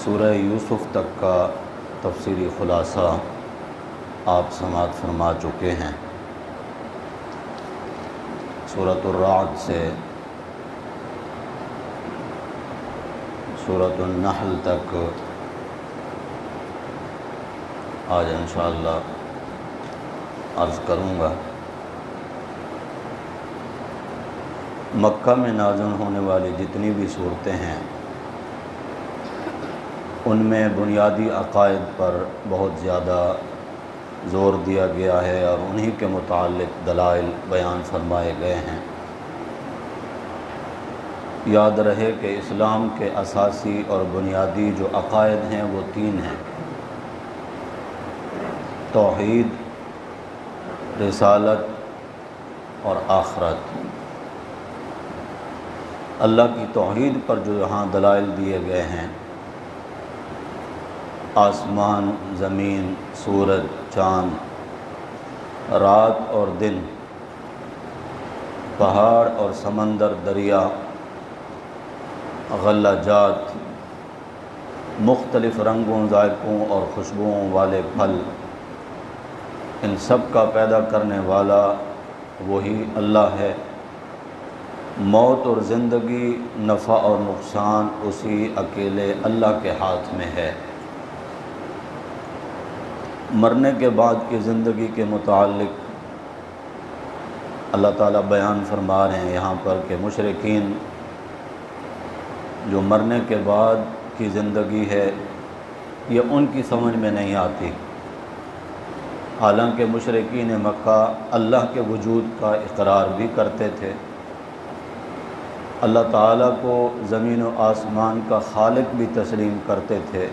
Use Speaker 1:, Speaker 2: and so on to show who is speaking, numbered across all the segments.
Speaker 1: سورہ یوسف تک کا تفصیلی خلاصہ آپ سماعت فرما چکے ہیں۔ سورۃ الرعد سے سورۃ النحل تک آج انشاءاللہ عرض کروں گا۔ مکہ میں نازل ہونے والی جتنی بھی صورتیں ہیں ان میں بنیادی عقائد پر بہت زیادہ زور دیا گیا ہے اور انہی کے متعلق دلائل بیان فرمائے گئے ہیں۔ یاد رہے کہ اسلام کے اساسی اور بنیادی جو عقائد ہیں وہ تین ہیں: توحید، رسالت اور آخرت۔ اللہ کی توحید پر جو یہاں دلائل دیے گئے ہیں، آسمان، زمین، سورج، چاند، رات اور دن، پہاڑ اور سمندر، دریا، غلہ جات، مختلف رنگوں، ذائقوں اور خوشبوؤں والے پھل، ان سب کا پیدا کرنے والا وہی اللہ ہے۔ موت اور زندگی، نفع اور نقصان اسی اکیلے اللہ کے ہاتھ میں ہے۔ مرنے کے بعد کی زندگی کے متعلق اللہ تعالیٰ بیان فرما رہے ہیں یہاں پر کہ مشرکین جو مرنے کے بعد کی زندگی ہے یہ ان کی سمجھ میں نہیں آتی، حالانکہ مشرکین مکہ اللہ کے وجود کا اقرار بھی کرتے تھے، اللہ تعالیٰ کو زمین و آسمان کا خالق بھی تسلیم کرتے تھے،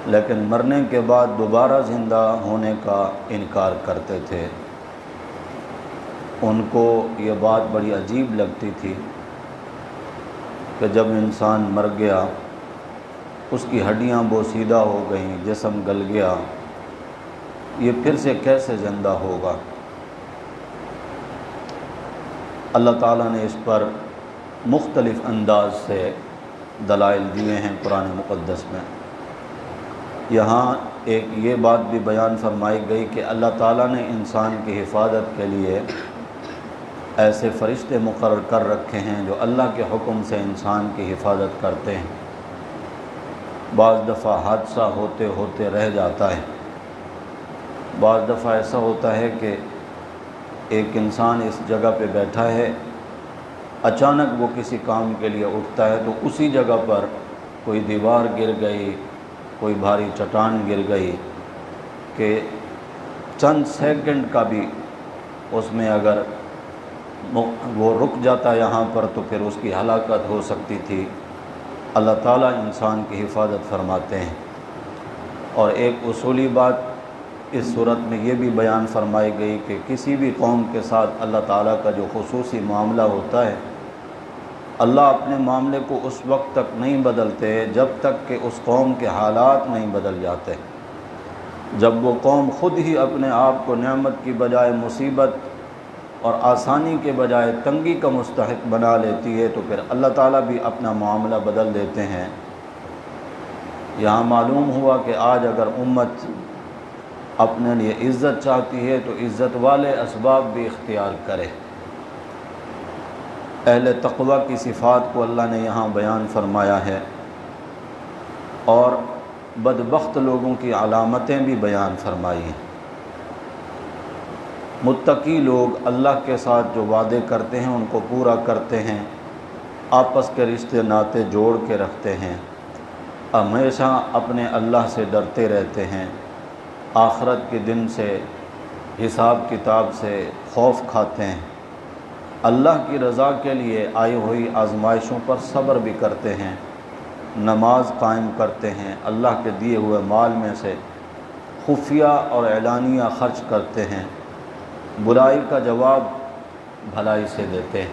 Speaker 1: لیکن مرنے کے بعد دوبارہ زندہ ہونے کا انکار کرتے تھے۔ ان کو یہ بات بڑی عجیب لگتی تھی کہ جب انسان مر گیا، اس کی ہڈیاں بوسیدہ ہو گئیں، جسم گل گیا، یہ پھر سے کیسے زندہ ہوگا؟ اللہ تعالیٰ نے اس پر مختلف انداز سے دلائل دیے ہیں قرآن مقدس میں۔ یہاں ایک یہ بات بھی بیان فرمائی گئی کہ اللہ تعالیٰ نے انسان کی حفاظت کے لیے ایسے فرشتے مقرر کر رکھے ہیں جو اللہ کے حکم سے انسان کی حفاظت کرتے ہیں۔ بعض دفعہ حادثہ ہوتے ہوتے رہ جاتا ہے، بعض دفعہ ایسا ہوتا ہے کہ ایک انسان اس جگہ پہ بیٹھا ہے، اچانک وہ کسی کام کے لیے اٹھتا ہے تو اسی جگہ پر کوئی دیوار گر گئی، کوئی بھاری چٹان گر گئی کہ چند سیکنڈ کا بھی اس میں اگر وہ رک جاتا یہاں پر تو پھر اس کی ہلاکت ہو سکتی تھی۔ اللہ تعالیٰ انسان کی حفاظت فرماتے ہیں۔ اور ایک اصولی بات اس صورت میں یہ بھی بیان فرمائی گئی کہ کسی بھی قوم کے ساتھ اللہ تعالیٰ کا جو خصوصی معاملہ ہوتا ہے، اللہ اپنے معاملے کو اس وقت تک نہیں بدلتے جب تک کہ اس قوم کے حالات نہیں بدل جاتے۔ جب وہ قوم خود ہی اپنے آپ کو نعمت کی بجائے مصیبت اور آسانی کے بجائے تنگی کا مستحق بنا لیتی ہے تو پھر اللہ تعالیٰ بھی اپنا معاملہ بدل دیتے ہیں۔ یہاں معلوم ہوا کہ آج اگر امت اپنے لیے عزت چاہتی ہے تو عزت والے اسباب بھی اختیار کرے۔ اہل تقوی کی صفات کو اللہ نے یہاں بیان فرمایا ہے اور بدبخت لوگوں کی علامتیں بھی بیان فرمائی ہیں۔ متقی لوگ اللہ کے ساتھ جو وعدے کرتے ہیں ان کو پورا کرتے ہیں، آپس کے رشتے ناطے جوڑ کے رکھتے ہیں، ہمیشہ اپنے اللہ سے ڈرتے رہتے ہیں، آخرت کے دن سے، حساب کتاب سے خوف کھاتے ہیں، اللہ کی رضا کے لیے آئی ہوئی آزمائشوں پر صبر بھی کرتے ہیں، نماز قائم کرتے ہیں، اللہ کے دیے ہوئے مال میں سے خفیہ اور اعلانیہ خرچ کرتے ہیں، برائی کا جواب بھلائی سے دیتے ہیں۔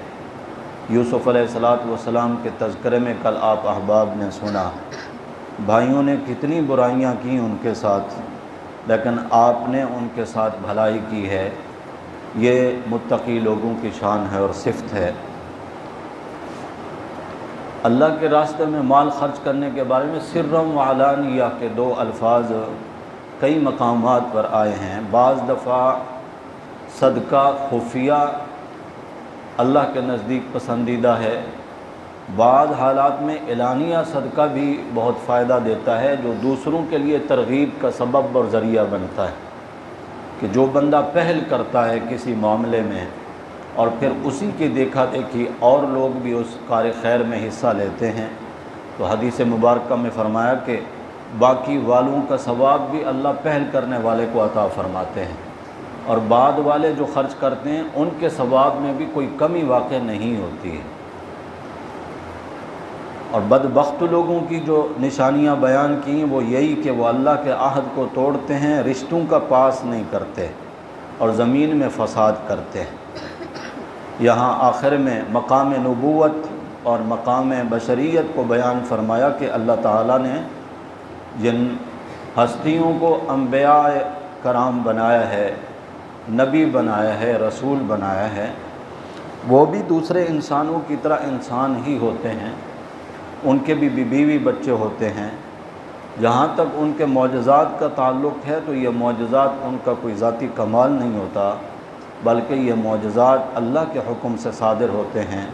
Speaker 1: یوسف علیہ السلام کے تذکرے میں کل آپ احباب نے سنا، بھائیوں نے کتنی برائیاں کی ان کے ساتھ، لیکن آپ نے ان کے ساتھ بھلائی کی ہے۔ یہ متقی لوگوں کی شان ہے اور صفت ہے۔ اللہ کے راستے میں مال خرچ کرنے کے بارے میں سرم و علانیہ کے دو الفاظ کئی مقامات پر آئے ہیں۔ بعض دفعہ صدقہ خفیہ اللہ کے نزدیک پسندیدہ ہے، بعض حالات میں اعلانیہ صدقہ بھی بہت فائدہ دیتا ہے، جو دوسروں کے لیے ترغیب کا سبب اور ذریعہ بنتا ہے کہ جو بندہ پہل کرتا ہے کسی معاملے میں اور پھر اسی کی دیکھا دیکھی اور لوگ بھی اس کار خیر میں حصہ لیتے ہیں، تو حدیث مبارکہ میں فرمایا کہ باقی والوں کا ثواب بھی اللہ پہل کرنے والے کو عطا فرماتے ہیں، اور بعد والے جو خرچ کرتے ہیں ان کے ثواب میں بھی کوئی کمی واقع نہیں ہوتی ہے۔ اور بدبخت لوگوں کی جو نشانیاں بیان کی ہیں وہ یہی کہ وہ اللہ کے عہد کو توڑتے ہیں، رشتوں کا پاس نہیں کرتے اور زمین میں فساد کرتے ہیں۔ یہاں آخر میں مقام نبوت اور مقام بشریت کو بیان فرمایا کہ اللہ تعالیٰ نے جن ہستیوں کو انبیاء کرام بنایا ہے، نبی بنایا ہے، رسول بنایا ہے، وہ بھی دوسرے انسانوں کی طرح انسان ہی ہوتے ہیں، ان کے بھی بیوی بچے ہوتے ہیں۔ جہاں تک ان کے معجزات کا تعلق ہے تو یہ معجزات ان کا کوئی ذاتی کمال نہیں ہوتا، بلکہ یہ معجزات اللہ کے حکم سے صادر ہوتے ہیں۔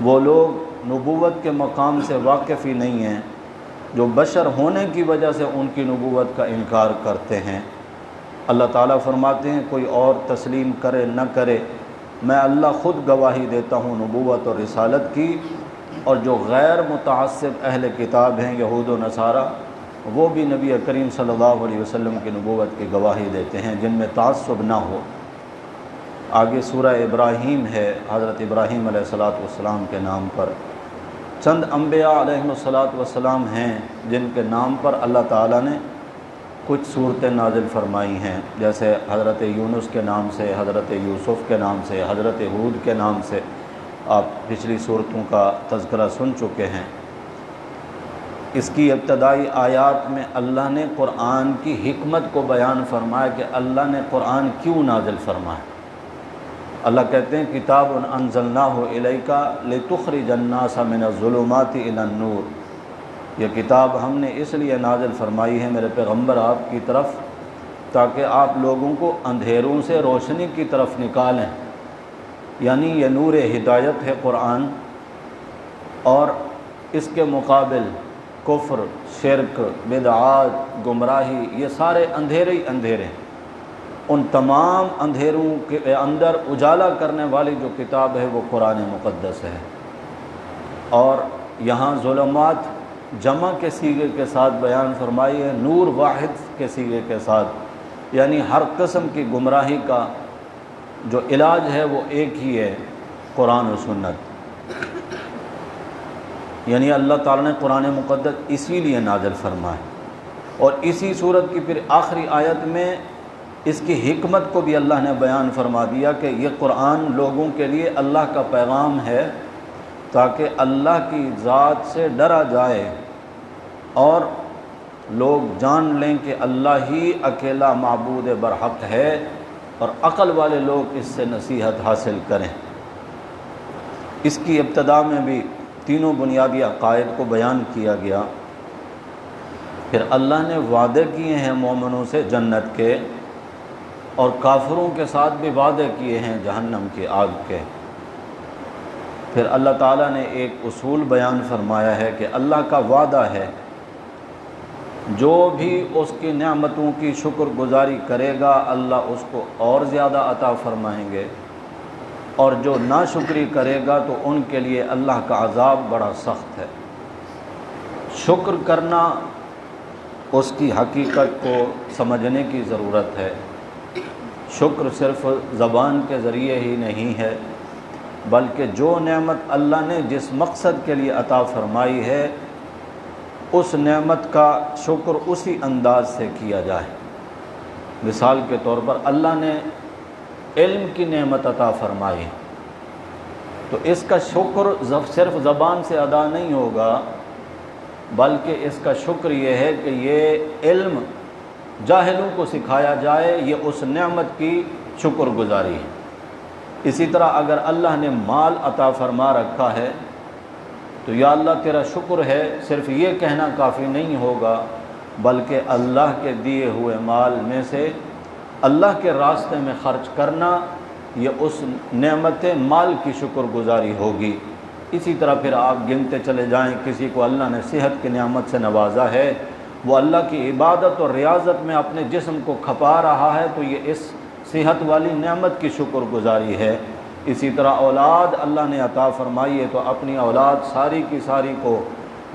Speaker 1: وہ لوگ نبوت کے مقام سے واقف ہی نہیں ہیں جو بشر ہونے کی وجہ سے ان کی نبوت کا انکار کرتے ہیں۔ اللہ تعالیٰ فرماتے ہیں کوئی اور تسلیم کرے نہ کرے، میں اللہ خود گواہی دیتا ہوں نبوت اور رسالت کی، اور جو غیر متعصب اہل کتاب ہیں یہود و نصارہ، وہ بھی نبی کریم صلی اللہ علیہ وسلم کی نبوت کی گواہی دیتے ہیں، جن میں تعصب نہ ہو۔ آگے سورہ ابراہیم ہے، حضرت ابراہیم علیہ السلام کے نام پر چند انبیاء علیہ السلام ہیں جن کے نام پر اللہ تعالیٰ نے کچھ صورتیں نازل فرمائی ہیں، جیسے حضرت یونس کے نام سے، حضرت یوسف کے نام سے، حضرت ہود کے نام سے آپ پچھلی صورتوں کا تذکرہ سن چکے ہیں۔ اس کی ابتدائی آیات میں اللہ نے قرآن کی حکمت کو بیان فرمایا کہ اللہ نے قرآن کیوں نازل فرمایا۔ اللہ کہتے ہیں کتاب انزلناہ الیک لتخرج الناس من الظلمات الی النور، یہ کتاب ہم نے اس لیے نازل فرمائی ہے میرے پیغمبر آپ کی طرف تاکہ آپ لوگوں کو اندھیروں سے روشنی کی طرف نکالیں، یعنی یہ نور ہدایت ہے قرآن، اور اس کے مقابل کفر، شرک، بدعات، گمراہی، یہ سارے اندھیرے ہی اندھیرے ہیں۔ ان تمام اندھیروں کے اندر اجالا کرنے والی جو کتاب ہے وہ قرآن مقدس ہے۔ اور یہاں ظلمات جمع کے صیغے کے ساتھ بیان فرمائی ہے، نور واحد کے صیغے کے ساتھ، یعنی ہر قسم کی گمراہی کا جو علاج ہے وہ ایک ہی ہے، قرآن و سنت۔ یعنی اللہ تعالیٰ نے قرآن مقدس اسی لیے نازل فرمایا، اور اسی صورت کی پھر آخری آیت میں اس کی حکمت کو بھی اللہ نے بیان فرما دیا کہ یہ قرآن لوگوں کے لیے اللہ کا پیغام ہے تاکہ اللہ کی ذات سے ڈرا جائے اور لوگ جان لیں کہ اللہ ہی اکیلا معبود برحق ہے، اور عقل والے لوگ اس سے نصیحت حاصل کریں۔ اس کی ابتدا میں بھی تینوں بنیادی عقائد کو بیان کیا گیا، پھر اللہ نے وعدے کیے ہیں مومنوں سے جنت کے، اور کافروں کے ساتھ بھی وعدے کیے ہیں جہنم کی آگ کے۔ پھر اللہ تعالیٰ نے ایک اصول بیان فرمایا ہے کہ اللہ کا وعدہ ہے جو بھی اس کی نعمتوں کی شکر گزاری کرے گا اللہ اس کو اور زیادہ عطا فرمائیں گے، اور جو ناشکری کرے گا تو ان کے لیے اللہ کا عذاب بڑا سخت ہے۔ شکر کرنا اس کی حقیقت کو سمجھنے کی ضرورت ہے۔ شکر صرف زبان کے ذریعے ہی نہیں ہے، بلکہ جو نعمت اللہ نے جس مقصد کے لیے عطا فرمائی ہے اس نعمت کا شکر اسی انداز سے کیا جائے۔ مثال کے طور پر اللہ نے علم کی نعمت عطا فرمائی، تو اس کا شکر صرف زبان سے ادا نہیں ہوگا، بلکہ اس کا شکر یہ ہے کہ یہ علم جاہلوں کو سکھایا جائے، یہ اس نعمت کی شکر گزاری ہے۔ اسی طرح اگر اللہ نے مال عطا فرما رکھا ہے تو یا اللہ تیرا شکر ہے صرف یہ کہنا کافی نہیں ہوگا، بلکہ اللہ کے دیے ہوئے مال میں سے اللہ کے راستے میں خرچ کرنا، یہ اس نعمت مال کی شکر گزاری ہوگی۔ اسی طرح پھر آپ گنتے چلے جائیں، کسی کو اللہ نے صحت کی نعمت سے نوازا ہے، وہ اللہ کی عبادت اور ریاضت میں اپنے جسم کو کھپا رہا ہے، تو یہ اس صحت والی نعمت کی شکر گزاری ہے۔ اسی طرح اولاد اللہ نے عطا فرمائی ہے، تو اپنی اولاد ساری کی ساری کو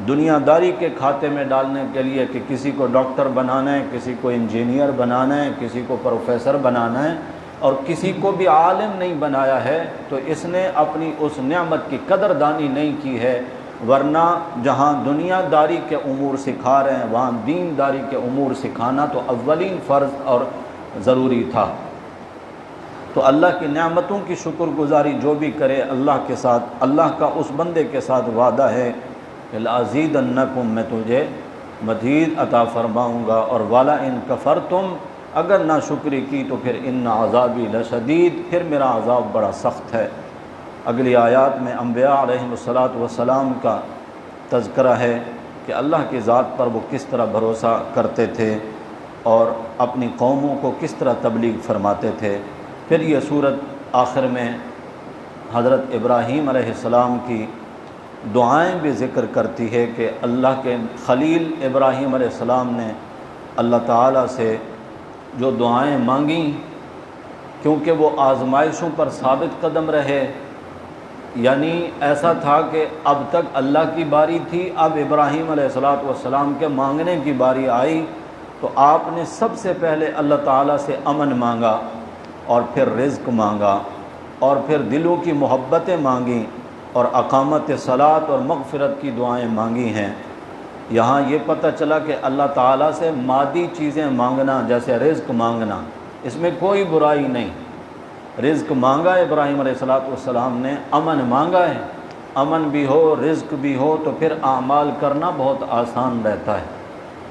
Speaker 1: دنیا داری کے کھاتے میں ڈالنے کے لیے کہ کسی کو ڈاکٹر بنانا ہے، کسی کو انجینئر بنانا ہے، کسی کو پروفیسر بنانا ہے، اور کسی کو بھی عالم نہیں بنایا ہے، تو اس نے اپنی اس نعمت کی قدر دانی نہیں کی ہے، ورنہ جہاں دنیا داری کے امور سکھا رہے ہیں وہاں دین داری کے امور سکھانا تو اولین فرض اور ضروری تھا۔ تو اللہ کی نعمتوں کی شکر گزاری جو بھی کرے، اللہ کے ساتھ، اللہ کا اس بندے کے ساتھ وعدہ ہے کہ لَأَزِيدَنَّكُمْ، میں تجھے مزید عطا فرماؤں گا، اور وَلَا إِن كَفَرْتُمْ، اگر نہ شکری کی تو پھر إِنَّ عَذَابِي لَشَدِيد، پھر میرا عذاب بڑا سخت ہے۔ اگلی آیات میں انبیاء علیہم الصلاۃ کا تذکرہ ہے کہ اللہ کی ذات پر وہ کس طرح بھروسہ کرتے تھے اور اپنی قوموں کو کس طرح تبلیغ فرماتے تھے۔ پھر یہ صورت آخر میں حضرت ابراہیم علیہ السلام کی دعائیں بھی ذکر کرتی ہے کہ اللہ کے خلیل ابراہیم علیہ السلام نے اللہ تعالیٰ سے جو دعائیں مانگیں، کیونکہ وہ آزمائشوں پر ثابت قدم رہے، یعنی ایسا تھا کہ اب تک اللہ کی باری تھی، اب ابراہیم علیہ السلام کے مانگنے کی باری آئی، تو آپ نے سب سے پہلے اللہ تعالیٰ سے امن مانگا، اور پھر رزق مانگا، اور پھر دلوں کی محبتیں مانگیں، اور اقامت صلاۃ اور مغفرت کی دعائیں مانگی ہیں۔ یہاں یہ پتہ چلا کہ اللہ تعالیٰ سے مادی چیزیں مانگنا، جیسے رزق مانگنا، اس میں کوئی برائی نہیں۔ رزق مانگا ابراہیم علیہ السلام نے، امن مانگا ہے، امن بھی ہو رزق بھی ہو تو پھر اعمال کرنا بہت آسان رہتا ہے۔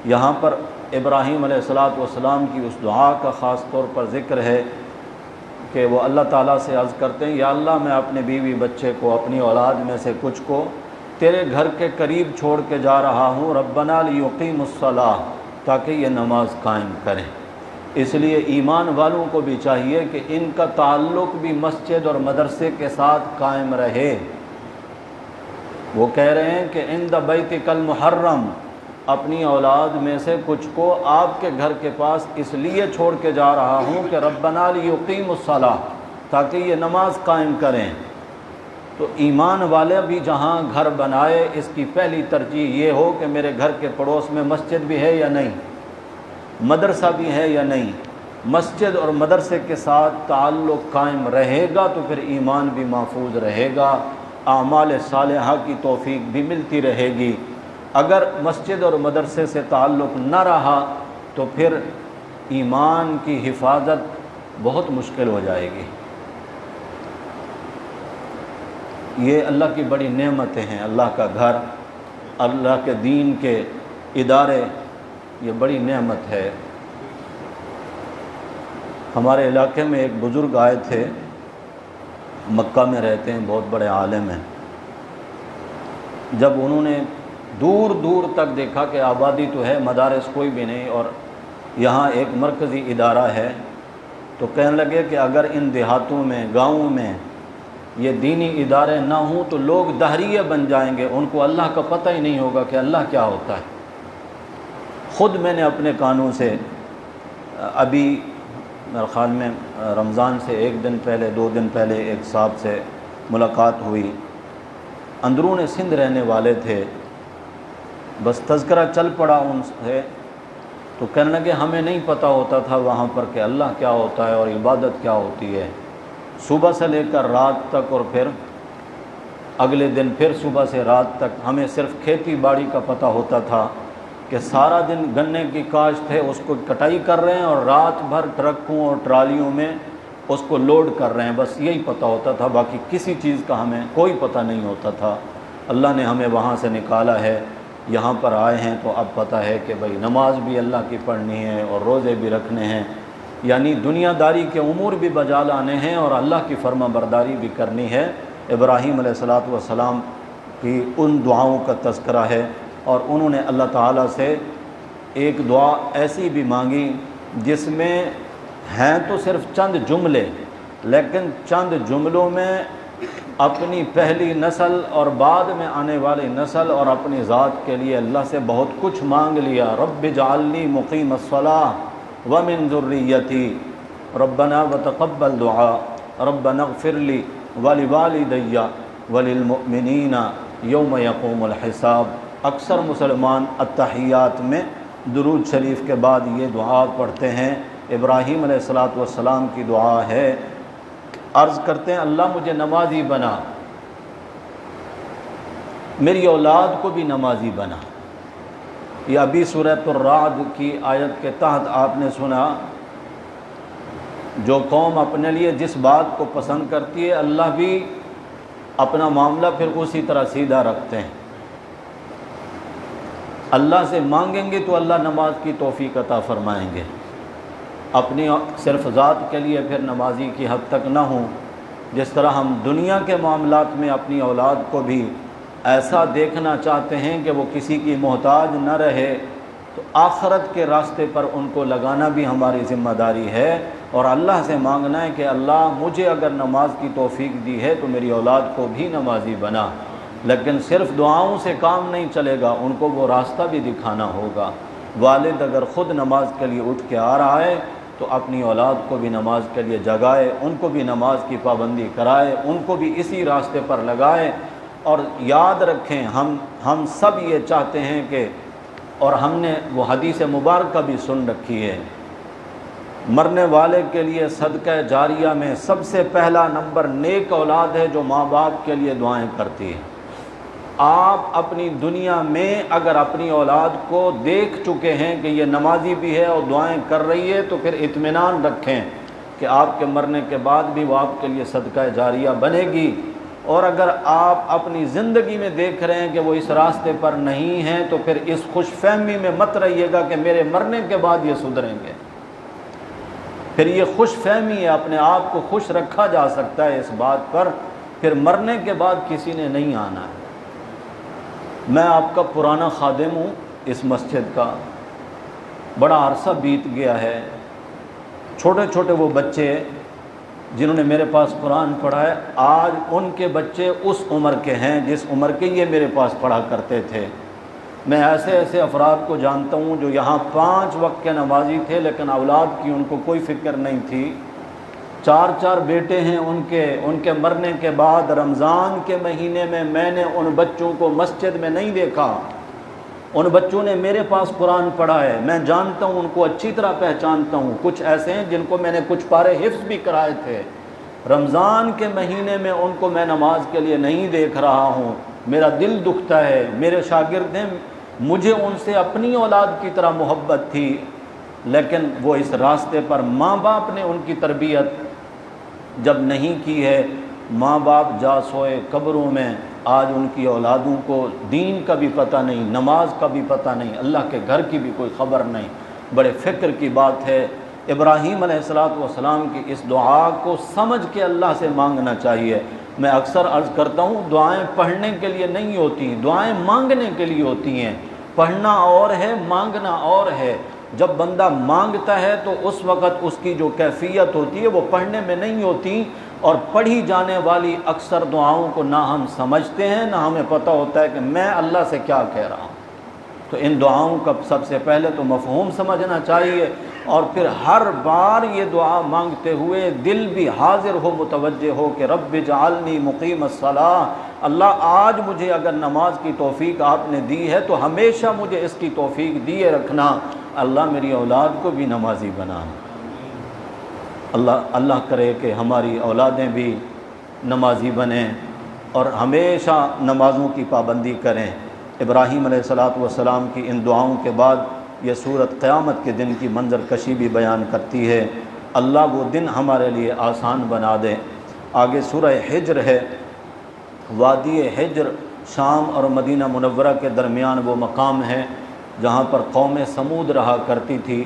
Speaker 1: یہاں پر ابراہیم علیہ السلام کی اس دعا کا خاص طور پر ذکر ہے کہ وہ اللہ تعالیٰ سے عرض کرتے ہیں، یا اللہ میں اپنے بیوی بچے کو، اپنی اولاد میں سے کچھ کو تیرے گھر کے قریب چھوڑ کے جا رہا ہوں، ربنا لیقیموا الصلاۃ، تاکہ یہ نماز قائم کریں۔ اس لیے ایمان والوں کو بھی چاہیے کہ ان کا تعلق بھی مسجد اور مدرسے کے ساتھ قائم رہے۔ وہ کہہ رہے ہیں کہ عند بیتک المحرم، اپنی اولاد میں سے کچھ کو آپ کے گھر کے پاس اس لیے چھوڑ کے جا رہا ہوں کہ ربنا لیقیموا الصلاۃ، تاکہ یہ نماز قائم کریں۔ تو ایمان والے بھی جہاں گھر بنائے، اس کی پہلی ترجیح یہ ہو کہ میرے گھر کے پڑوس میں مسجد بھی ہے یا نہیں، مدرسہ بھی ہے یا نہیں۔ مسجد اور مدرسے کے ساتھ تعلق قائم رہے گا تو پھر ایمان بھی محفوظ رہے گا، اعمال صالحہ کی توفیق بھی ملتی رہے گی۔ اگر مسجد اور مدرسے سے تعلق نہ رہا تو پھر ایمان کی حفاظت بہت مشکل ہو جائے گی۔ یہ اللہ کی بڑی نعمتیں ہیں، اللہ کا گھر، اللہ کے دین کے ادارے، یہ بڑی نعمت ہے۔ ہمارے علاقے میں ایک بزرگ آئے تھے، مکہ میں رہتے ہیں، بہت بڑے عالم ہیں۔ جب انہوں نے دور دور تک دیکھا کہ آبادی تو ہے، مدارس کوئی بھی نہیں، اور یہاں ایک مرکزی ادارہ ہے، تو کہنے لگے کہ اگر ان دیہاتوں میں، گاؤں میں یہ دینی ادارے نہ ہوں تو لوگ دہریے بن جائیں گے، ان کو اللہ کا پتہ ہی نہیں ہوگا کہ اللہ کیا ہوتا ہے۔ خود میں نے اپنے کانوں سے ابھی میرے خیال میں رمضان سے ایک دن پہلے، 2 دن پہلے ایک صاحب سے ملاقات ہوئی، اندرون سندھ رہنے والے تھے، بس تذکرہ چل پڑا ان سے، تو کہنے لگے ہمیں نہیں پتہ ہوتا تھا وہاں پر کہ اللہ کیا ہوتا ہے اور عبادت کیا ہوتی ہے۔ صبح سے لے کر رات تک، اور پھر اگلے دن پھر صبح سے رات تک ہمیں صرف کھیتی باڑی کا پتہ ہوتا تھا کہ سارا دن گنے کی کاشت ہے، اس کو کٹائی کر رہے ہیں، اور رات بھر ٹرکوں اور ٹرالیوں میں اس کو لوڈ کر رہے ہیں، بس یہی پتہ ہوتا تھا، باقی کسی چیز کا ہمیں کوئی پتہ نہیں ہوتا تھا۔ اللہ نے ہمیں وہاں سے نکالا ہے، یہاں پر آئے ہیں تو اب پتہ ہے کہ بھئی نماز بھی اللہ کی پڑھنی ہے اور روزے بھی رکھنے ہیں، یعنی دنیا داری کے امور بھی بجا لانے ہیں اور اللہ کی فرما برداری بھی کرنی ہے۔ ابراہیم علیہ السلام کی ان دعاؤں کا تذکرہ ہے، اور انہوں نے اللہ تعالیٰ سے ایک دعا ایسی بھی مانگی جس میں ہیں تو صرف چند جملے، لیکن چند جملوں میں اپنی پہلی نسل اور بعد میں آنے والی نسل اور اپنی ذات کے لیے اللہ سے بہت کچھ مانگ لیا۔ رب اجعلنی مقیم الصلاۃ ومن ذریتی ربنا وتقبل دعاء ربنا اغفر لی ولوالدی وللمؤمنین یوم یقوم الحساب۔ اکثر مسلمان التحیات میں درود شریف کے بعد یہ دعا پڑھتے ہیں۔ ابراہیم علیہ السلام کی دعا ہے، عرض کرتے ہیں اللہ مجھے نمازی بنا، میری اولاد کو بھی نمازی بنا۔ یہ ابھی سورۃ الرعد کی آیت کے تحت آپ نے سنا، جو قوم اپنے لیے جس بات کو پسند کرتی ہے اللہ بھی اپنا معاملہ پھر اسی طرح سیدھا رکھتے ہیں۔ اللہ سے مانگیں گے تو اللہ نماز کی توفیق عطا فرمائیں گے، اپنی صرف ذات کے لیے پھر نمازی کی حد تک نہ ہوں۔ جس طرح ہم دنیا کے معاملات میں اپنی اولاد کو بھی ایسا دیکھنا چاہتے ہیں کہ وہ کسی کی محتاج نہ رہے، تو آخرت کے راستے پر ان کو لگانا بھی ہماری ذمہ داری ہے، اور اللہ سے مانگنا ہے کہ اللہ مجھے اگر نماز کی توفیق دی ہے تو میری اولاد کو بھی نمازی بنا۔ لیکن صرف دعاؤں سے کام نہیں چلے گا، ان کو وہ راستہ بھی دکھانا ہوگا۔ والد اگر خود نماز کے لیے اٹھ کے آ رہا ہے تو اپنی اولاد کو بھی نماز کے لیے جگائے، ان کو بھی نماز کی پابندی کرائے، ان کو بھی اسی راستے پر لگائے۔ اور یاد رکھیں ہم سب یہ چاہتے ہیں کہ، اور ہم نے وہ حدیث مبارکہ بھی سن رکھی ہے، مرنے والے کے لیے صدقہ جاریہ میں سب سے پہلا نمبر نیک اولاد ہے جو ماں باپ کے لیے دعائیں کرتی ہے۔ آپ اپنی دنیا میں اگر اپنی اولاد کو دیکھ چکے ہیں کہ یہ نمازی بھی ہے اور دعائیں کر رہی ہے، تو پھر اطمینان رکھیں کہ آپ کے مرنے کے بعد بھی وہ آپ کے لیے صدقہ جاریہ بنے گی۔ اور اگر آپ اپنی زندگی میں دیکھ رہے ہیں کہ وہ اس راستے پر نہیں ہیں، تو پھر اس خوش فہمی میں مت رہیے گا کہ میرے مرنے کے بعد یہ سدھریں گے۔ پھر یہ خوش فہمی ہے، اپنے آپ کو خوش رکھا جا سکتا ہے اس بات پر، پھر مرنے کے بعد کسی نے نہیں آنا ہے۔ میں آپ کا پرانا خادم ہوں اس مسجد کا، بڑا عرصہ بیت گیا ہے۔ چھوٹے چھوٹے وہ بچے جنہوں نے میرے پاس قرآن پڑھا ہے، آج ان کے بچے اس عمر کے ہیں جس عمر کے یہ میرے پاس پڑھا کرتے تھے۔ میں ایسے ایسے افراد کو جانتا ہوں جو یہاں 5 وقت کے نمازی تھے، لیکن اولاد کی ان کو کوئی فکر نہیں تھی۔ 4 بیٹے ہیں ان کے مرنے کے بعد رمضان کے مہینے میں نے ان بچوں کو مسجد میں نہیں دیکھا۔ ان بچوں نے میرے پاس قرآن پڑھا ہے، میں جانتا ہوں، ان کو اچھی طرح پہچانتا ہوں۔ کچھ ایسے ہیں جن کو میں نے کچھ پارے حفظ بھی کرائے تھے، رمضان کے مہینے میں ان کو میں نماز کے لیے نہیں دیکھ رہا ہوں، میرا دل دکھتا ہے۔ میرے شاگرد ہیں، مجھے ان سے اپنی اولاد کی طرح محبت تھی، لیکن وہ اس راستے پر ماں باپ نے ان کی تربیت جب نہیں کی ہے، ماں باپ جا سوئے قبروں میں، آج ان کی اولادوں کو دین کا بھی پتہ نہیں، نماز کا بھی پتہ نہیں، اللہ کے گھر کی بھی کوئی خبر نہیں۔ بڑے فکر کی بات ہے۔ ابراہیم علیہ السلام کی اس دعا کو سمجھ کے اللہ سے مانگنا چاہیے۔ میں اکثر عرض کرتا ہوں، دعائیں پڑھنے کے لیے نہیں ہوتی، دعائیں مانگنے کے لیے ہوتی ہیں۔ پڑھنا اور ہے، مانگنا اور ہے۔ جب بندہ مانگتا ہے تو اس وقت اس کی جو کیفیت ہوتی ہے وہ پڑھنے میں نہیں ہوتی، اور پڑھی جانے والی اکثر دعاؤں کو نہ ہم سمجھتے ہیں، نہ ہمیں پتہ ہوتا ہے کہ میں اللہ سے کیا کہہ رہا ہوں۔ تو ان دعاؤں کا سب سے پہلے تو مفہوم سمجھنا چاہیے، اور پھر ہر بار یہ دعا مانگتے ہوئے دل بھی حاضر ہو، متوجہ ہو کہ رب اجعلنی مقیم الصلاۃ، اللہ آج مجھے اگر نماز کی توفیق آپ نے دی ہے تو ہمیشہ مجھے اس کی توفیق دیے رکھنا، اللہ میری اولاد کو بھی نمازی بنا۔ اللہ کرے کہ ہماری اولادیں بھی نمازی بنیں اور ہمیشہ نمازوں کی پابندی کریں۔ ابراہیم علیہ السلام کی ان دعاؤں کے بعد یہ سورت قیامت کے دن کی منظر کشی بھی بیان کرتی ہے۔ اللہ وہ دن ہمارے لیے آسان بنا دے۔ آگے سورہ حجر ہے۔ وادی حجر شام اور مدینہ منورہ کے درمیان وہ مقام ہے جہاں پر قوم سمود رہا کرتی تھی۔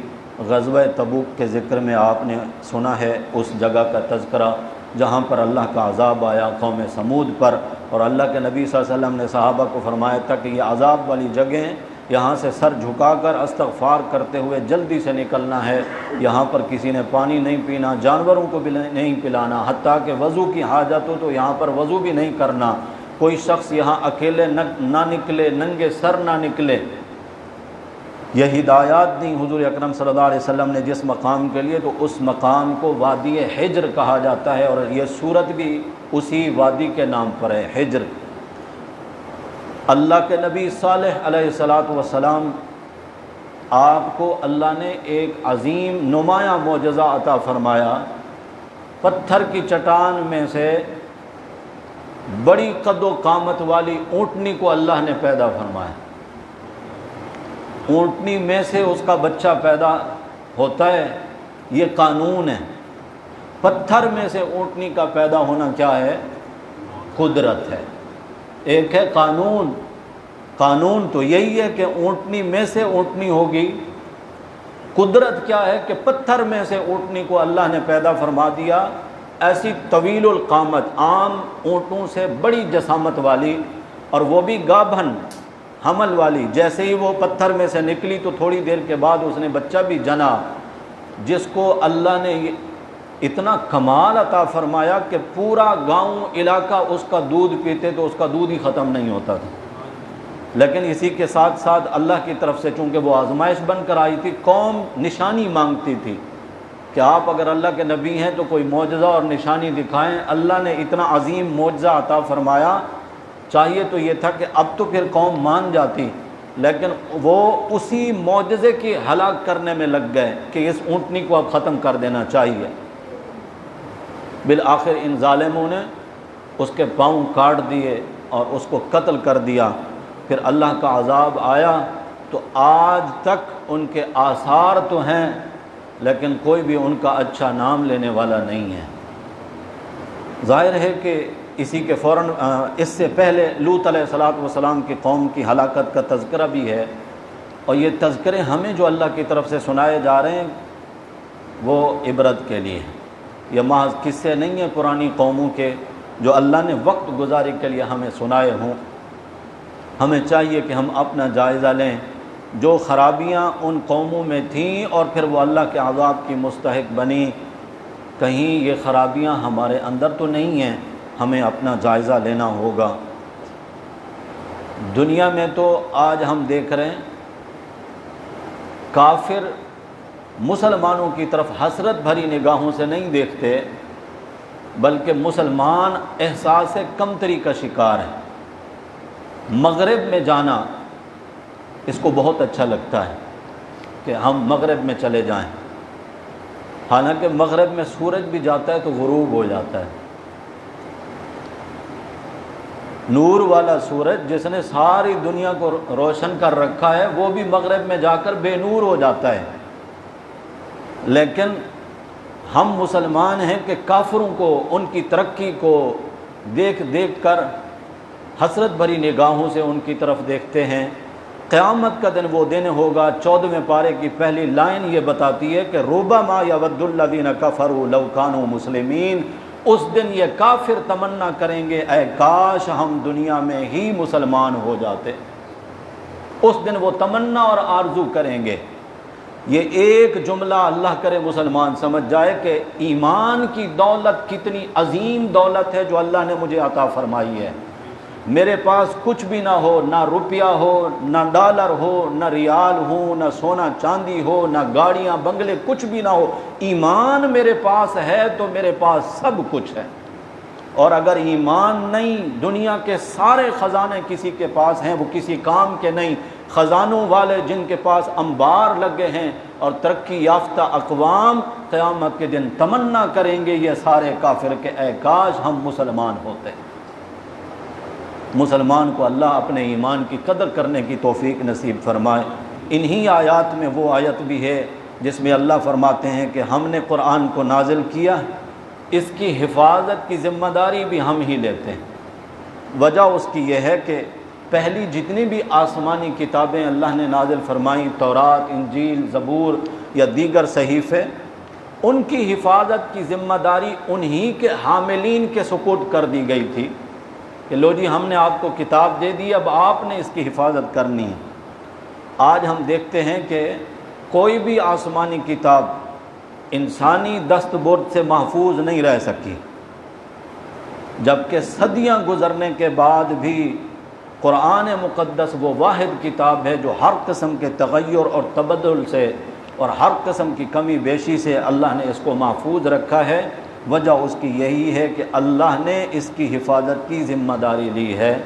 Speaker 1: غزوہ تبوک کے ذکر میں آپ نے سنا ہے اس جگہ کا تذکرہ جہاں پر اللہ کا عذاب آیا قوم سمود پر، اور اللہ کے نبی صلی اللہ علیہ وسلم نے صحابہ کو فرمایا تھا کہ یہ عذاب والی جگہیں یہاں سے سر جھکا کر استغفار کرتے ہوئے جلدی سے نکلنا ہے، یہاں پر کسی نے پانی نہیں پینا، جانوروں کو بھی نہیں پلانا، حتیٰ کہ وضو کی حاجت ہو تو یہاں پر وضو بھی نہیں کرنا، کوئی شخص یہاں اکیلے نہ نکلے، ننگے سر نہ نکلے۔ یہ ہدایات دی حضور اکرم صلی اللہ علیہ وسلم نے جس مقام کے لیے، تو اس مقام کو وادی حجر کہا جاتا ہے، اور یہ سورت بھی اسی وادی کے نام پر ہے، حجر۔ اللہ کے نبی صالح علیہ السلام آپ کو اللہ نے ایک عظیم نمایاں معجزہ عطا فرمایا، پتھر کی چٹان میں سے بڑی قد و قامت والی اونٹنی کو اللہ نے پیدا فرمایا۔ اونٹنی میں سے اس کا بچہ پیدا ہوتا ہے، یہ قانون ہے۔ پتھر میں سے اونٹنی کا پیدا ہونا کیا ہے؟ قدرت ہے۔ ایک ہے قانون، قانون تو یہی ہے کہ اونٹنی میں سے اونٹنی ہوگی، قدرت کیا ہے کہ پتھر میں سے اونٹنی کو اللہ نے پیدا فرما دیا، ایسی طویل القامت، عام اونٹوں سے بڑی جسامت والی، اور وہ بھی گابھن حمل والی۔ جیسے ہی وہ پتھر میں سے نکلی تو تھوڑی دیر کے بعد اس نے بچہ بھی جنا، جس کو اللہ نے اتنا کمال عطا فرمایا کہ پورا گاؤں علاقہ اس کا دودھ پیتے تو اس کا دودھ ہی ختم نہیں ہوتا تھا۔ لیکن اسی کے ساتھ ساتھ اللہ کی طرف سے چونکہ وہ آزمائش بن کر آئی تھی، قوم نشانی مانگتی تھی کہ آپ اگر اللہ کے نبی ہیں تو کوئی معجزہ اور نشانی دکھائیں۔ اللہ نے اتنا عظیم معجزہ عطا فرمایا، چاہیے تو یہ تھا کہ اب تو پھر قوم مان جاتی، لیکن وہ اسی معجزے کی ہلاک کرنے میں لگ گئے کہ اس اونٹنی کو اب ختم کر دینا چاہیے۔ بالآخر ان ظالموں نے اس کے پاؤں کاٹ دیے اور اس کو قتل کر دیا۔ پھر اللہ کا عذاب آیا، تو آج تک ان کے آثار تو ہیں، لیکن کوئی بھی ان کا اچھا نام لینے والا نہیں ہے۔ ظاہر ہے کہ اسی کے فوراً اس سے پہلے لوط علیہ السلام کی قوم کی ہلاکت کا تذکرہ بھی ہے، اور یہ تذکرے ہمیں جو اللہ کی طرف سے سنائے جا رہے ہیں وہ عبرت کے لیے، یہ محض قصے نہیں ہیں پرانی قوموں کے جو اللہ نے وقت گزاری کے لیے ہمیں سنائے ہوں۔ ہمیں چاہیے کہ ہم اپنا جائزہ لیں، جو خرابیاں ان قوموں میں تھیں اور پھر وہ اللہ کے عذاب کی مستحق بنی، کہیں یہ خرابیاں ہمارے اندر تو نہیں ہیں، ہمیں اپنا جائزہ لینا ہوگا۔ دنیا میں تو آج ہم دیکھ رہے ہیں کافر مسلمانوں کی طرف حسرت بھری نگاہوں سے نہیں دیکھتے، بلکہ مسلمان احساس کمتری کا شکار ہے۔ مغرب میں جانا اس کو بہت اچھا لگتا ہے کہ ہم مغرب میں چلے جائیں، حالانکہ مغرب میں سورج بھی جاتا ہے تو غروب ہو جاتا ہے۔ نور والا سورج جس نے ساری دنیا کو روشن کر رکھا ہے، وہ بھی مغرب میں جا کر بے نور ہو جاتا ہے۔ لیکن ہم مسلمان ہیں کہ کافروں کو، ان کی ترقی کو دیکھ دیکھ کر حسرت بھری نگاہوں سے ان کی طرف دیکھتے ہیں۔ قیامت کا دن وہ دن ہوگا، 14ویں پارے کی پہلی لائن یہ بتاتی ہے کہ ربما یود الذین کفروا لو کانوا مسلمین۔ اس دن یہ کافر تمنا کریں گے اے کاش ہم دنیا میں ہی مسلمان ہو جاتے۔ اس دن وہ تمنا اور آرزو کریں گے۔ یہ ایک جملہ اللہ کرے مسلمان سمجھ جائے کہ ایمان کی دولت کتنی عظیم دولت ہے جو اللہ نے مجھے عطا فرمائی ہے۔ میرے پاس کچھ بھی نہ ہو، نہ روپیہ ہو، نہ ڈالر ہو، نہ ریال ہو، نہ سونا چاندی ہو، نہ گاڑیاں بنگلے، کچھ بھی نہ ہو، ایمان میرے پاس ہے تو میرے پاس سب کچھ ہے۔ اور اگر ایمان نہیں، دنیا کے سارے خزانے کسی کے پاس ہیں، وہ کسی کام کے نہیں۔ خزانوں والے جن کے پاس انبار لگے ہیں اور ترقی یافتہ اقوام قیامت کے دن تمنا کریں گے یہ سارے کافر کہ اے کاش ہم مسلمان ہوتے۔ مسلمان کو اللہ اپنے ایمان کی قدر کرنے کی توفیق نصیب فرمائے۔ انہی آیات میں وہ آیت بھی ہے جس میں اللہ فرماتے ہیں کہ ہم نے قرآن کو نازل کیا، اس کی حفاظت کی ذمہ داری بھی ہم ہی لیتے ہیں۔ وجہ اس کی یہ ہے کہ پہلی جتنی بھی آسمانی کتابیں اللہ نے نازل فرمائیں، تورات، انجیل، زبور یا دیگر صحیفے، ان کی حفاظت کی ذمہ داری انہی کے حاملین کے سپرد کر دی گئی تھی۔ کہ لو جی ہم نے آپ کو کتاب دے دی، اب آپ نے اس کی حفاظت کرنی ہے۔ آج ہم دیکھتے ہیں کہ کوئی بھی آسمانی کتاب انسانی دست برد سے محفوظ نہیں رہ سکی، جبکہ صدیاں گزرنے کے بعد بھی قرآن مقدس وہ واحد کتاب ہے جو ہر قسم کے تغیر اور تبدل سے اور ہر قسم کی کمی بیشی سے اللہ نے اس کو محفوظ رکھا ہے۔ وجہ اس کی یہی ہے کہ اللہ نے اس کی حفاظت کی ذمہ داری لی ہے،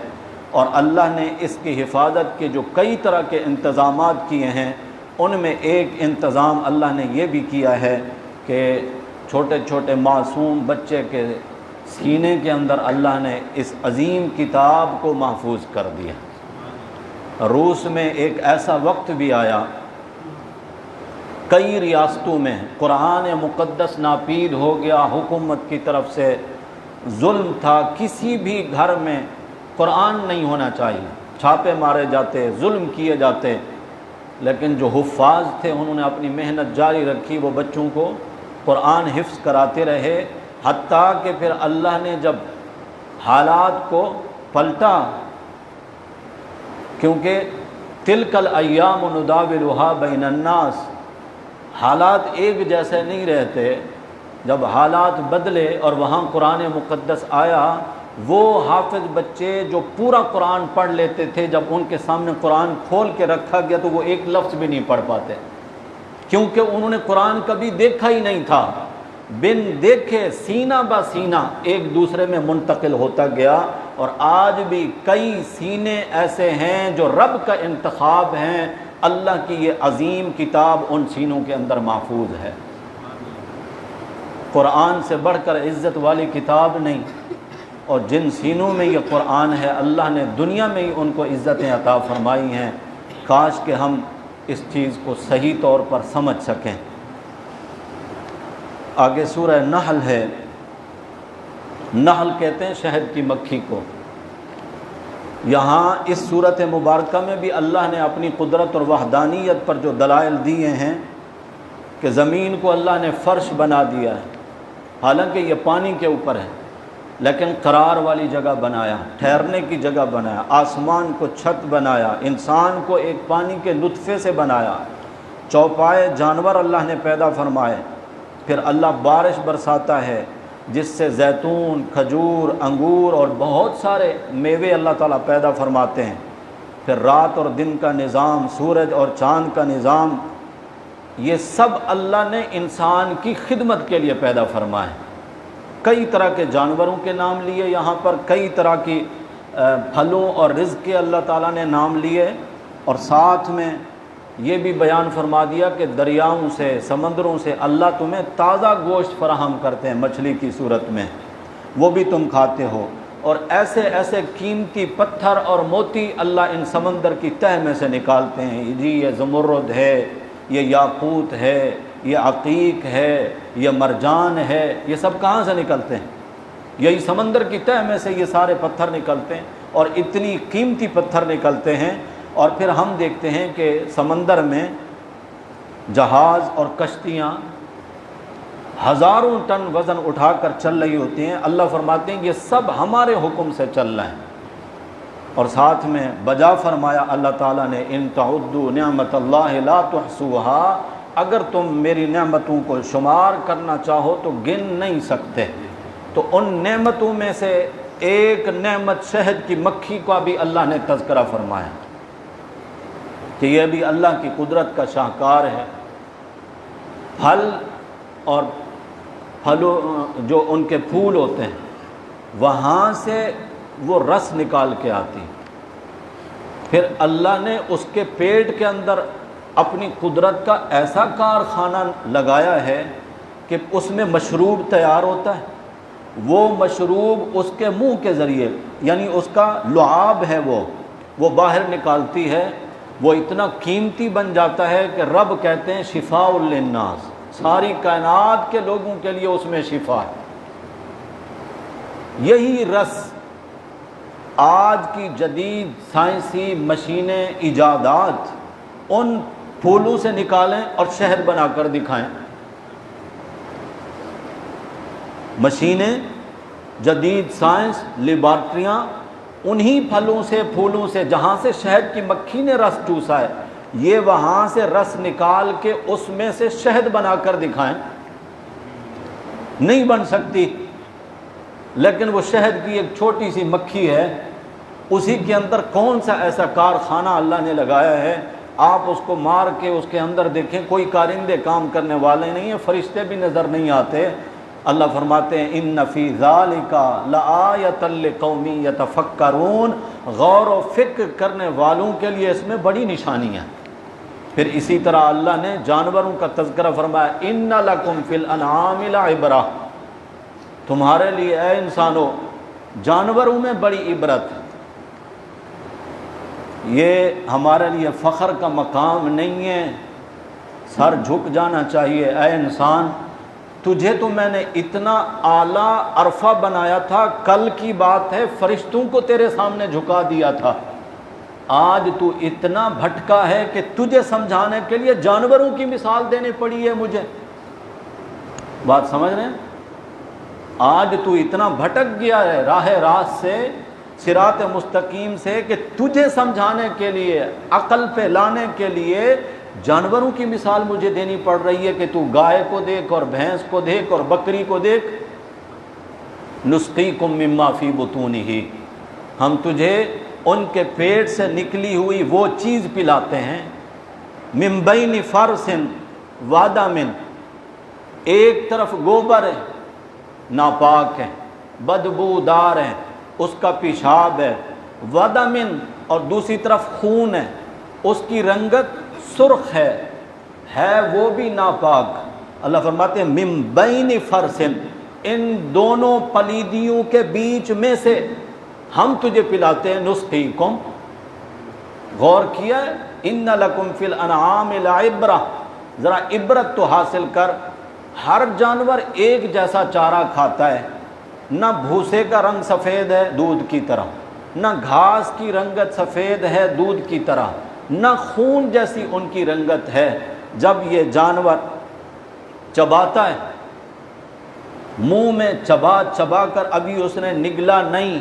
Speaker 1: اور اللہ نے اس کی حفاظت کے جو کئی طرح کے انتظامات کیے ہیں، ان میں ایک انتظام اللہ نے یہ بھی کیا ہے کہ چھوٹے چھوٹے معصوم بچے کے سینے کے اندر اللہ نے اس عظیم کتاب کو محفوظ کر دیا۔ روس میں ایک ایسا وقت بھی آیا، کئی ریاستوں میں قرآن مقدس ناپید ہو گیا، حکومت کی طرف سے ظلم تھا، کسی بھی گھر میں قرآن نہیں ہونا چاہیے، چھاپے مارے جاتے، ظلم کیے جاتے، لیکن جو حفاظ تھے انہوں نے اپنی محنت جاری رکھی، وہ بچوں کو قرآن حفظ کراتے رہے، حتیٰ کہ پھر اللہ نے جب حالات کو پلٹا، کیونکہ تلک الایام نداولھا بین الناس، حالات ایک جیسے نہیں رہتے، جب حالات بدلے اور وہاں قرآن مقدس آیا، وہ حافظ بچے جو پورا قرآن پڑھ لیتے تھے، جب ان کے سامنے قرآن کھول کے رکھا گیا تو وہ ایک لفظ بھی نہیں پڑھ پاتے، کیونکہ انہوں نے قرآن کبھی دیکھا ہی نہیں تھا۔ بن دیکھے سینہ با سینہ ایک دوسرے میں منتقل ہوتا گیا، اور آج بھی کئی سینے ایسے ہیں جو رب کا انتخاب ہیں، اللہ کی یہ عظیم کتاب ان سینوں کے اندر محفوظ ہے۔ قرآن سے بڑھ کر عزت والی کتاب نہیں، اور جن سینوں میں یہ قرآن ہے اللہ نے دنیا میں ہی ان کو عزتیں عطا فرمائی ہیں۔ کاش کہ ہم اس چیز کو صحیح طور پر سمجھ سکیں۔ آگے سورہ نحل ہے، نحل کہتے ہیں شہد کی مکھی کو۔ یہاں اس صورت مبارکہ میں بھی اللہ نے اپنی قدرت اور وحدانیت پر جو دلائل دیے ہیں کہ زمین کو اللہ نے فرش بنا دیا ہے، حالانکہ یہ پانی کے اوپر ہے، لیکن قرار والی جگہ بنایا، ٹھہرنے کی جگہ بنایا، آسمان کو چھت بنایا، انسان کو ایک پانی کے نطفے سے بنایا، چوپائے جانور اللہ نے پیدا فرمائے، پھر اللہ بارش برساتا ہے جس سے زیتون، کھجور، انگور اور بہت سارے میوے اللہ تعالیٰ پیدا فرماتے ہیں، پھر رات اور دن کا نظام، سورج اور چاند کا نظام، یہ سب اللہ نے انسان کی خدمت کے لیے پیدا فرمائے۔ کئی طرح کے جانوروں کے نام لیے یہاں پر، کئی طرح کی پھلوں اور رزق کے اللہ تعالیٰ نے نام لیے، اور ساتھ میں یہ بھی بیان فرما دیا کہ دریاؤں سے، سمندروں سے اللہ تمہیں تازہ گوشت فراہم کرتے ہیں مچھلی کی صورت میں، وہ بھی تم کھاتے ہو، اور ایسے ایسے قیمتی پتھر اور موتی اللہ ان سمندر کی تہ میں سے نکالتے ہیں۔ جی یہ زمرد ہے، یہ یاقوت ہے، یہ عقیق ہے، یہ مرجان ہے، یہ سب کہاں سے نکلتے ہیں؟ یہی سمندر کی تہ میں سے یہ سارے پتھر نکلتے ہیں، اور اتنی قیمتی پتھر نکلتے ہیں۔ اور پھر ہم دیکھتے ہیں کہ سمندر میں جہاز اور کشتیاں ہزاروں ٹن وزن اٹھا کر چل رہی ہوتی ہیں، اللہ فرماتے ہیں یہ سب ہمارے حکم سے چل رہے ہیں، اور ساتھ میں بجا فرمایا اللہ تعالیٰ نے ان تعدوا نعمت اللہ لا تحصوها، اگر تم میری نعمتوں کو شمار کرنا چاہو تو گن نہیں سکتے۔ تو ان نعمتوں میں سے ایک نعمت شہد کی مکھی کا بھی اللہ نے تذکرہ فرمایا کہ یہ بھی اللہ کی قدرت کا شاہکار ہے۔ پھل اور پھلوں جو ان کے پھول ہوتے ہیں وہاں سے وہ رس نکال کے آتی، پھر اللہ نے اس کے پیٹ کے اندر اپنی قدرت کا ایسا کارخانہ لگایا ہے کہ اس میں مشروب تیار ہوتا ہے، وہ مشروب اس کے منہ کے ذریعے، یعنی اس کا لعاب ہے وہ باہر نکالتی ہے، وہ اتنا قیمتی بن جاتا ہے کہ رب کہتے ہیں شفاء للناس، ساری کائنات کے لوگوں کے لیے اس میں شفا ہے۔ یہی رس آج کی جدید سائنسی مشینیں، ایجادات ان پھولوں سے نکالیں اور شہد بنا کر دکھائیں۔ مشینیں، جدید سائنس، لیبارٹریاں انہی پھلوں سے پھولوں سے جہاں سے شہد کی مکھی نے رس چوسا ہے، یہ وہاں سے رس نکال کے اس میں سے شہد بنا کر دکھائیں، نہیں بن سکتی۔ لیکن وہ شہد کی ایک چھوٹی سی مکھی ہے، اسی کے اندر کون سا ایسا کارخانہ اللہ نے لگایا ہے، آپ اس کو مار کے اس کے اندر دیکھیں کوئی کارندے کام کرنے والے نہیں ہیں، فرشتے بھی نظر نہیں آتے۔ اللہ فرماتے ہیں ان فی ذالک لآیۃ لقوم یتفکرون، غور و فکر کرنے والوں کے لیے اس میں بڑی نشانیاں۔ پھر اسی طرح اللہ نے جانوروں کا تذکرہ فرمایا ان لکم فی الانعام لعبرہ، تمہارے لیے اے انسانو جانوروں میں بڑی عبرت۔ یہ ہمارے لیے فخر کا مقام نہیں ہے، سر جھک جانا چاہیے۔ اے انسان، تجھے تو میں نے اتنا اعلیٰ عرفہ بنایا تھا، کل کی بات ہے فرشتوں کو تیرے سامنے جھکا دیا تھا، آج تو اتنا بھٹکا ہے کہ تجھے سمجھانے کے لیے جانوروں کی مثال دینی پڑی ہے مجھے۔ بات سمجھ رہے ہیں؟ آج تو اتنا بھٹک گیا ہے راہ راست سے، صراط مستقیم سے، کہ تجھے سمجھانے کے لیے، عقل پہ لانے کے لیے جانوروں کی مثال مجھے دینی پڑ رہی ہے کہ تو گائے کو دیکھ اور بھینس کو دیکھ اور بکری کو دیکھ۔ نسقیکم مما فی بطونہ، ہم تجھے ان کے پیٹ سے نکلی ہوئی وہ چیز پلاتے ہیں، من بین فرث وادم، ایک طرف گوبر ہے ناپاک ہے، بدبودار ہے، اس کا پیشاب ہے، ودم، اور دوسری طرف خون ہے، اس کی رنگت سرخ ہے وہ بھی ناپاک۔ اللہ فرماتے ہیں من بین فرث، ان دونوں پلیدیوں کے بیچ میں سے ہم تجھے پلاتے ہیں۔ نسقیکم، غور کیا ہے، ان لکم فی الانعام لعبرہ، ذرا عبرت تو حاصل کر۔ ہر جانور ایک جیسا چارہ کھاتا ہے، نہ بھوسے کا رنگ سفید ہے دودھ کی طرح، نہ گھاس کی رنگت سفید ہے دودھ کی طرح، نہ خون جیسی ان کی رنگت ہے۔ جب یہ جانور چباتا ہے، منہ میں چبا چبا کر ابھی اس نے نگلا نہیں،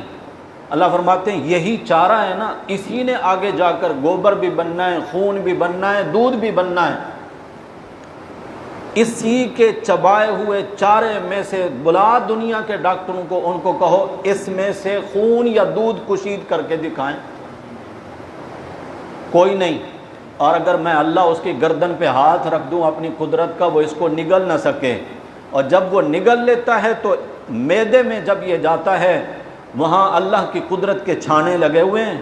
Speaker 1: اللہ فرماتے ہیں یہی چارہ ہے نا، اسی نے آگے جا کر گوبر بھی بننا ہے، خون بھی بننا ہے، دودھ بھی بننا ہے۔ اسی کے چبائے ہوئے چارے میں سے بلا دنیا کے ڈاکٹروں کو، ان کو کہو اس میں سے خون یا دودھ کشید کر کے دکھائیں، کوئی نہیں۔ اور اگر میں اللہ اس کی گردن پہ ہاتھ رکھ دوں اپنی قدرت کا، وہ اس کو نگل نہ سکے، اور جب وہ نگل لیتا ہے تو معدے میں جب یہ جاتا ہے وہاں اللہ کی قدرت کے چھانے لگے ہوئے ہیں،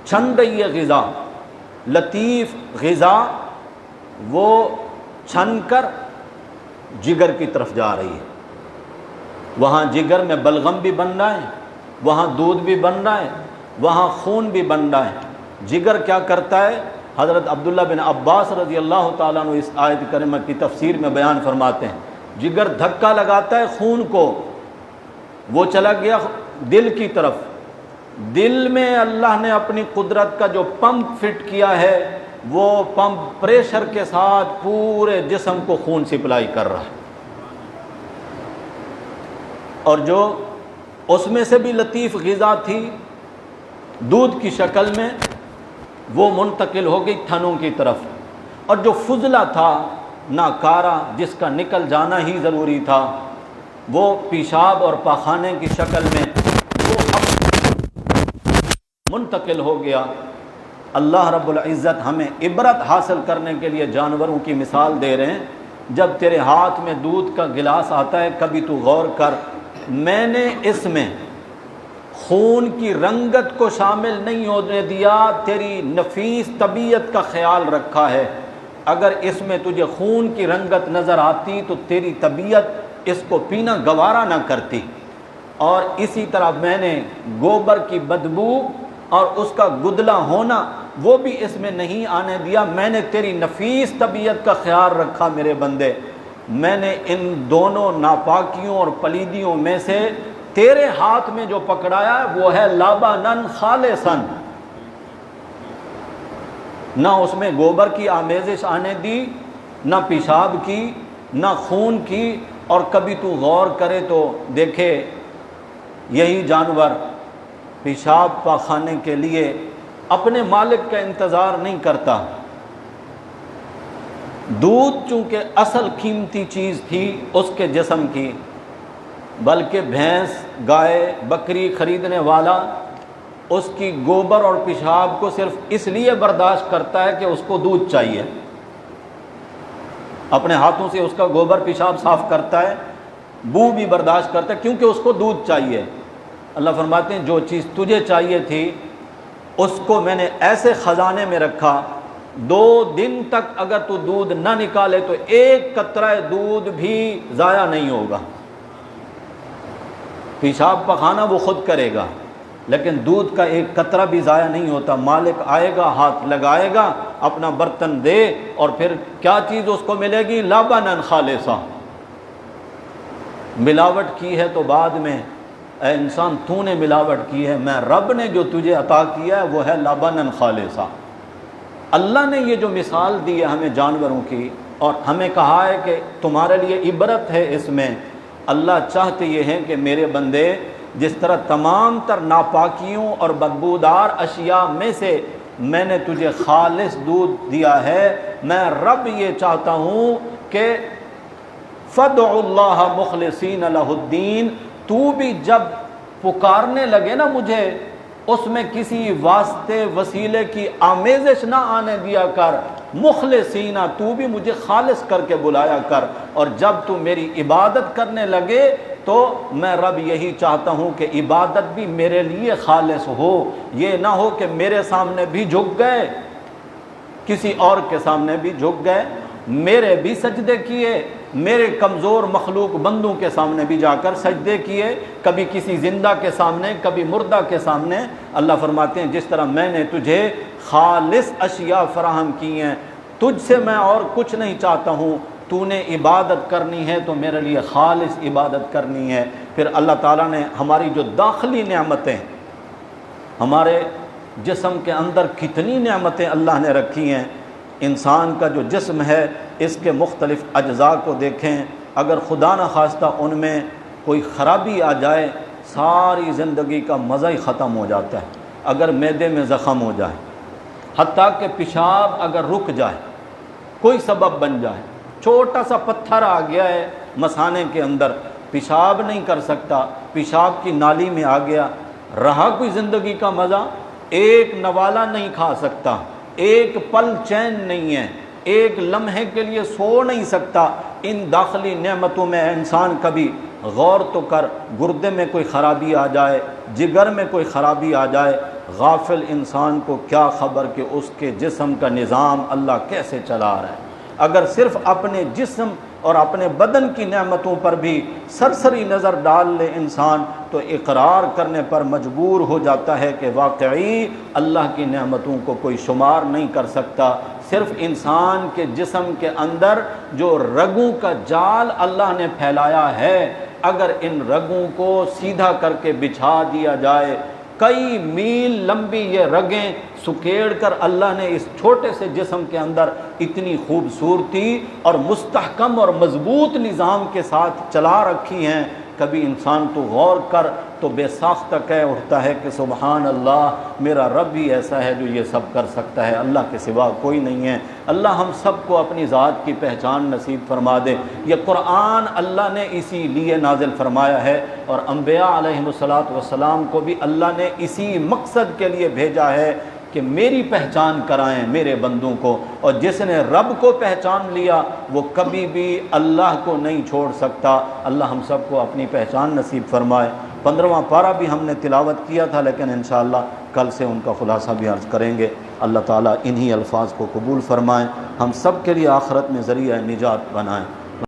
Speaker 1: چھن رہی ہے غذا، لطیف غذا، وہ چھن کر جگر کی طرف جا رہی ہے۔ وہاں جگر میں بلغم بھی بن رہا ہے، وہاں دودھ بھی بن رہا ہے، وہاں خون بھی بن رہا ہے۔ جگر کیا کرتا ہے؟ حضرت عبداللہ بن عباس رضی اللہ تعالیٰ عنہ اس آیت کریمہ کی تفسیر میں بیان فرماتے ہیں، جگر دھکا لگاتا ہے خون کو، وہ چلا گیا دل کی طرف، دل میں اللہ نے اپنی قدرت کا جو پمپ فٹ کیا ہے، وہ پمپ پریشر کے ساتھ پورے جسم کو خون سپلائی کر رہا ہے، اور جو اس میں سے بھی لطیف غذا تھی دودھ کی شکل میں، وہ منتقل ہو گئی تھنوں کی طرف، اور جو فضلہ تھا ناکارہ جس کا نکل جانا ہی ضروری تھا، وہ پیشاب اور پاخانے کی شکل میں وہ منتقل ہو گیا۔ اللہ رب العزت ہمیں عبرت حاصل کرنے کے لیے جانوروں کی مثال دے رہے ہیں۔ جب تیرے ہاتھ میں دودھ کا گلاس آتا ہے، کبھی تو غور کر، میں نے اس میں خون کی رنگت کو شامل نہیں ہونے دیا، تیری نفیس طبیعت کا خیال رکھا ہے۔ اگر اس میں تجھے خون کی رنگت نظر آتی تو تیری طبیعت اس کو پینا گوارا نہ کرتی۔ اور اسی طرح میں نے گوبر کی بدبو اور اس کا گدلا ہونا وہ بھی اس میں نہیں آنے دیا۔ میں نے تیری نفیس طبیعت کا خیال رکھا میرے بندے، میں نے ان دونوں ناپاکیوں اور پلیدیوں میں سے تیرے ہاتھ میں جو پکڑایا وہ ہے لبنن خالصاً، نہ اس میں گوبر کی آمیزش آنے دی، نہ پیشاب کی، نہ خون کی۔ اور کبھی تو غور کرے تو دیکھے یہی جانور پیشاب پاخانے کے لیے اپنے مالک کا انتظار نہیں کرتا۔ دودھ چونکہ اصل قیمتی چیز تھی اس کے جسم کی، بلکہ بھینس، گائے، بکری خریدنے والا اس کی گوبر اور پیشاب کو صرف اس لیے برداشت کرتا ہے کہ اس کو دودھ چاہیے، اپنے ہاتھوں سے اس کا گوبر پیشاب صاف کرتا ہے، بو بھی برداشت کرتا ہے کیونکہ اس کو دودھ چاہیے۔ اللہ فرماتے ہیں جو چیز تجھے چاہیے تھی اس کو میں نے ایسے خزانے میں رکھا، 2 دن تک اگر تو دودھ نہ نکالے تو ایک قطرہ دودھ بھی ضائع نہیں ہوگا۔ پیشاب پخانا وہ خود کرے گا لیکن دودھ کا ایک قطرہ بھی ضائع نہیں ہوتا۔ مالک آئے گا، ہاتھ لگائے گا، اپنا برتن دے، اور پھر کیا چیز اس کو ملے گی؟ لبناً خالصا۔ ملاوٹ کی ہے تو بعد میں، اے انسان تو نے ملاوٹ کی ہے، میں رب نے جو تجھے عطا کیا ہے وہ ہے لبناً خالصا۔ اللہ نے یہ جو مثال دی ہے ہمیں جانوروں کی، اور ہمیں کہا ہے کہ تمہارے لیے عبرت ہے اس میں، اللہ چاہتے یہ ہیں کہ میرے بندے جس طرح تمام تر ناپاکیوں اور بدبودار اشیاء میں سے میں نے تجھے خالص دودھ دیا ہے، میں رب یہ چاہتا ہوں کہ فَادْعُوا اللَّهَ مُخْلِصِينَ لَهُ الدِّينَ، تو بھی جب پکارنے لگے نا مجھے، اس میں کسی واسطے وسیلے کی آمیزش نہ آنے دیا کر، مخلصین، تو بھی مجھے خالص کر کے بلایا کر، اور جب تو میری عبادت کرنے لگے تو میں رب یہی چاہتا ہوں کہ عبادت بھی میرے لیے خالص ہو، یہ نہ ہو کہ میرے سامنے بھی جھک گئے، کسی اور کے سامنے بھی جھک گئے، میرے بھی سجدے کیے، میرے کمزور مخلوق بندوں کے سامنے بھی جا کر سجدے کیے، کبھی کسی زندہ کے سامنے، کبھی مردہ کے سامنے۔ اللہ فرماتے ہیں جس طرح میں نے تجھے خالص اشیاء فراہم کی ہیں، تجھ سے میں اور کچھ نہیں چاہتا ہوں، تو نے عبادت کرنی ہے تو میرے لیے خالص عبادت کرنی ہے۔ پھر اللہ تعالیٰ نے ہماری جو داخلی نعمتیں، ہمارے جسم کے اندر کتنی نعمتیں اللہ نے رکھی ہیں، انسان کا جو جسم ہے اس کے مختلف اجزاء کو دیکھیں، اگر خدا نہ خواستہ ان میں کوئی خرابی آ جائے ساری زندگی کا مزہ ہی ختم ہو جاتا ہے۔ اگر معدے میں زخم ہو جائے، حتیٰ کہ پیشاب اگر رک جائے، کوئی سبب بن جائے، چھوٹا سا پتھر آ گیا ہے مثانے کے اندر، پیشاب نہیں کر سکتا، پیشاب کی نالی میں آ گیا، رہا کوئی زندگی کا مزہ؟ ایک نوالا نہیں کھا سکتا، ایک پل چین نہیں ہے، ایک لمحے کے لیے سو نہیں سکتا۔ ان داخلی نعمتوں میں انسان کبھی غور تو کر، گردے میں کوئی خرابی آ جائے، جگر میں کوئی خرابی آ جائے، غافل انسان کو کیا خبر کہ اس کے جسم کا نظام اللہ کیسے چلا رہا ہے۔ اگر صرف اپنے جسم اور اپنے بدن کی نعمتوں پر بھی سرسری نظر ڈال لے انسان تو اقرار کرنے پر مجبور ہو جاتا ہے کہ واقعی اللہ کی نعمتوں کو کوئی شمار نہیں کر سکتا۔ صرف انسان کے جسم کے اندر جو رگوں کا جال اللہ نے پھیلایا ہے، اگر ان رگوں کو سیدھا کر کے بچھا دیا جائے، کئی میل لمبی یہ رگیں سکیڑ کر اللہ نے اس چھوٹے سے جسم کے اندر اتنی خوبصورتی اور مستحکم اور مضبوط نظام کے ساتھ چلا رکھی ہیں، کبھی انسان تو غور کر تو بے ساختہ کہہ اٹھتا ہے کہ سبحان اللہ، میرا رب ہی ایسا ہے جو یہ سب کر سکتا ہے، اللہ کے سوا کوئی نہیں ہے۔ اللہ ہم سب کو اپنی ذات کی پہچان نصیب فرما دے۔ یہ قرآن اللہ نے اسی لیے نازل فرمایا ہے، اور انبیاء علیہم الصلاۃ کو بھی اللہ نے اسی مقصد کے لیے بھیجا ہے کہ میری پہچان کرائیں میرے بندوں کو، اور جس نے رب کو پہچان لیا وہ کبھی بھی اللہ کو نہیں چھوڑ سکتا۔ اللہ ہم سب کو اپنی پہچان نصیب فرمائے۔ 15واں پارہ بھی ہم نے تلاوت کیا تھا، لیکن انشاءاللہ کل سے ان کا خلاصہ بھی عرض کریں گے۔ اللہ تعالیٰ انہی الفاظ کو قبول فرمائیں، ہم سب کے لیے آخرت میں ذریعہ نجات بنائیں۔